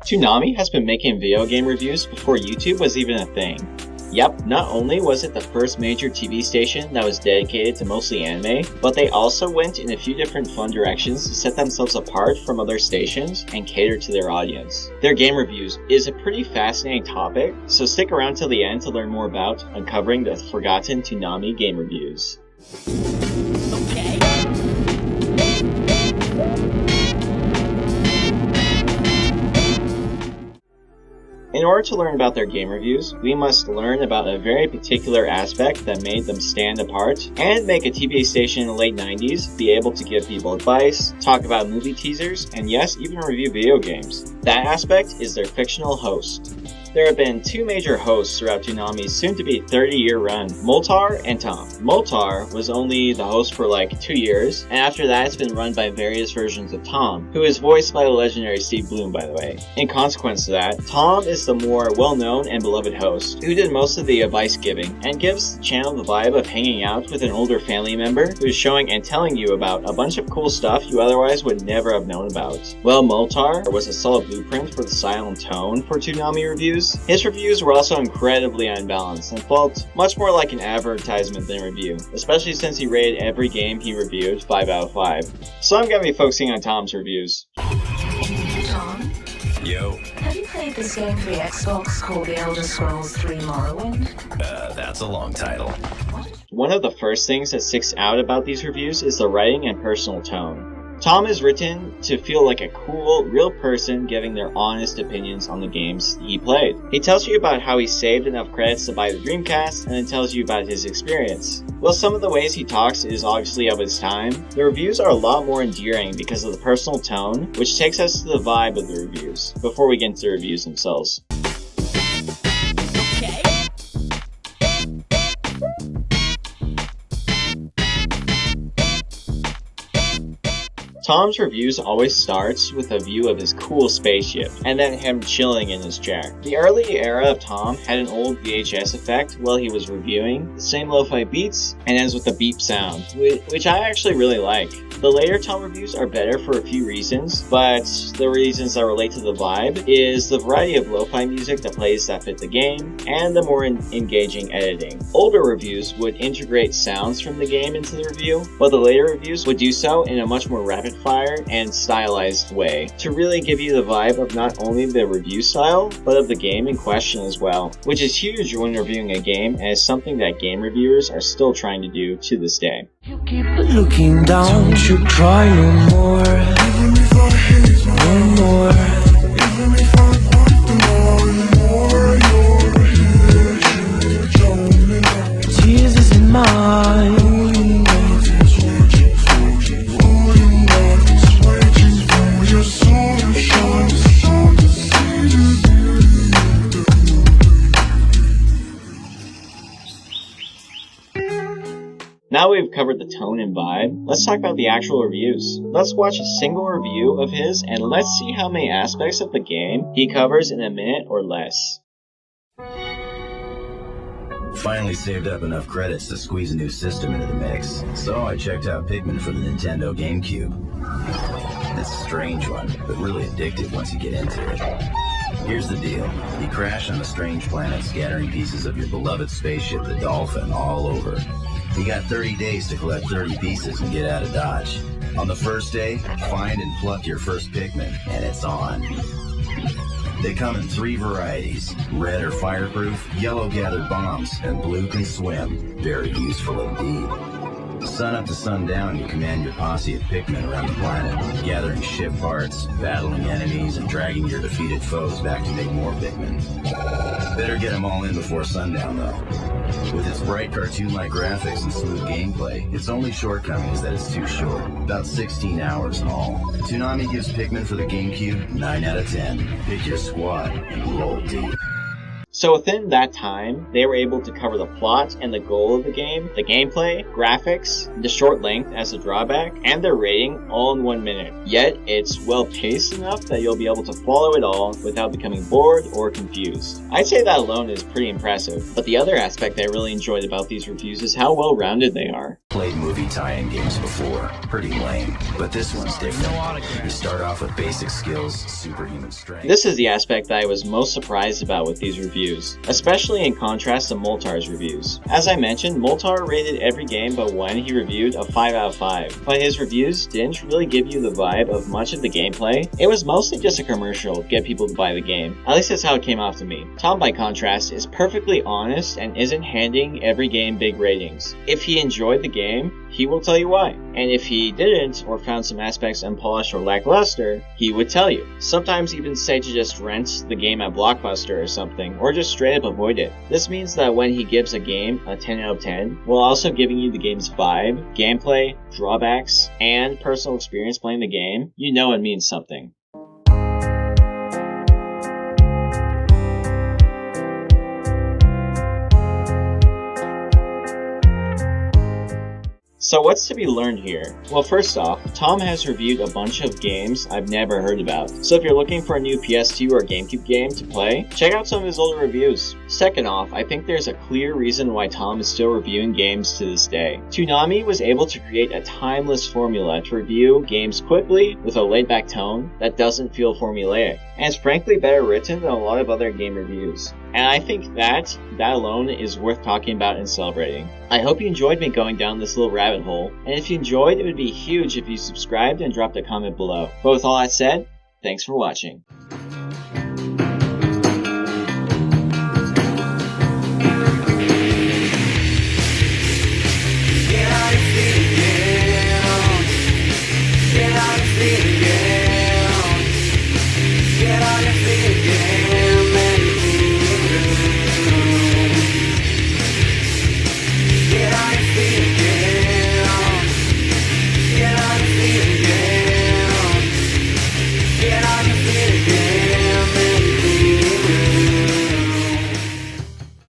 Toonami has been making video game reviews before YouTube was even a thing. Yep, not only was it the first major TV station that was dedicated to mostly anime, but they also went in a few different fun directions to set themselves apart from other stations and cater to their audience. Their game reviews is a pretty fascinating topic, so stick around till the end to learn more about uncovering the forgotten Toonami game reviews. Okay. In order to learn about their game reviews, we must learn about a very particular aspect that made them stand apart and make a TV station in the late 90s be able to give people advice, talk about movie teasers, and yes, even review video games. That aspect is their fictional host. There have been two major hosts throughout Toonami's soon-to-be 30-year run, Moltar and Tom. Moltar was only the host for like 2 years, and after that it's been run by various versions of Tom, who is voiced by the legendary Steve Blum, by the way. In consequence of that, Tom is the more well-known and beloved host, who did most of the advice giving, and gives the channel the vibe of hanging out with an older family member who is showing and telling you about a bunch of cool stuff you otherwise would never have known about. Well, Moltar was a solid blueprint for the style and tone for Toonami reviews. His reviews were also incredibly unbalanced and felt much more like an advertisement than a review, especially since he rated every game he reviewed 5 out of 5. So I'm gonna be focusing on Tom's reviews. Tom? Yo. Have you played this game for the Xbox called The Elder Scrolls 3 Morrowind? That's a long title. One of the first things that sticks out about these reviews is the writing and personal tone. Tom is written to feel like a cool, real person giving their honest opinions on the games he played. He tells you about how he saved enough credits to buy the Dreamcast, and then tells you about his experience. While some of the ways he talks is obviously of his time, the reviews are a lot more endearing because of the personal tone, which takes us to the vibe of the reviews, before we get into the reviews themselves. Tom's reviews always starts with a view of his cool spaceship, and then him chilling in his chair. The early era of Tom had an old VHS effect while he was reviewing, the same lo-fi beats, and ends with a beep sound, which I actually really like. The later Tom reviews are better for a few reasons, but the reasons that relate to the vibe is the variety of lo-fi music that plays that fit the game, and the more engaging editing. Older reviews would integrate sounds from the game into the review, while the later reviews would do so in a much more rapid-fire and stylized way, to really give you the vibe of not only the review style, but of the game in question as well, which is huge when reviewing a game and is something that game reviewers are still trying to do to this day. You keep looking down, don't you cry no more. Even if I hate no more. Even if I want the more, you're here. Jesus in mine. Now we've covered the tone and vibe, let's talk about the actual reviews. Let's watch a single review of his and let's see how many aspects of the game he covers in a minute or less. Finally saved up enough credits to squeeze a new system into the mix, so I checked out Pikmin for the Nintendo GameCube. It's a strange one, but really addictive once you get into it. Here's the deal. You crash on a strange planet, scattering pieces of your beloved spaceship, the Dolphin, all over. You got 30 days to collect 30 pieces and get out of Dodge. On the first day, find and pluck your first Pikmin, and it's on. They come in 3 varieties: red are fireproof, yellow gather bombs, and blue can swim. Very useful indeed. Sun up to sundown, you command your posse of Pikmin around the planet, gathering ship parts, battling enemies, and dragging your defeated foes back to make more Pikmin. Better get them all in before sundown, though. With its bright cartoon-like graphics and smooth gameplay, its only shortcoming is that it's too short, about 16 hours in all. Toonami gives Pikmin for the GameCube 9 out of 10. Pick your squad and roll deep. So within that time, they were able to cover the plot and the goal of the game, the gameplay, graphics, the short length as a drawback, and their rating all in 1 minute. Yet, it's well paced enough that you'll be able to follow it all without becoming bored or confused. I'd say that alone is pretty impressive, but the other aspect I really enjoyed about these reviews is how well rounded they are. played movie tie-in games before. Pretty lame. But this one's different. You start off with basic skills, superhuman strength. This is the aspect that I was most surprised about with these reviews, especially in contrast to Moltar's reviews. As I mentioned, Moltar rated every game but one he reviewed a 5 out of 5, but his reviews didn't really give you the vibe of much of the gameplay. It was mostly just a commercial to get people to buy the game. At least that's how it came off to me. Tom, by contrast, is perfectly honest and isn't handing every game big ratings. If he enjoyed the game, he will tell you why. And if he didn't, or found some aspects unpolished or lackluster, he would tell you. Sometimes even say to just rent the game at Blockbuster or something, or just straight up avoid it. This means that when he gives a game a 10 out of 10, while also giving you the game's vibe, gameplay, drawbacks, and personal experience playing the game, you know it means something. So what's to be learned here? Well, first off, Tom has reviewed a bunch of games I've never heard about. So if you're looking for a new PS2 or GameCube game to play, check out some of his older reviews. Second off, I think there's a clear reason why Tom is still reviewing games to this day. Toonami was able to create a timeless formula to review games quickly with a laid-back tone that doesn't feel formulaic. And it's frankly better written than a lot of other game reviews. And I think that alone is worth talking about and celebrating. I hope you enjoyed me going down this little rabbit hole, and if you enjoyed, it would be huge if you subscribed and dropped a comment below. But with all that said, thanks for watching.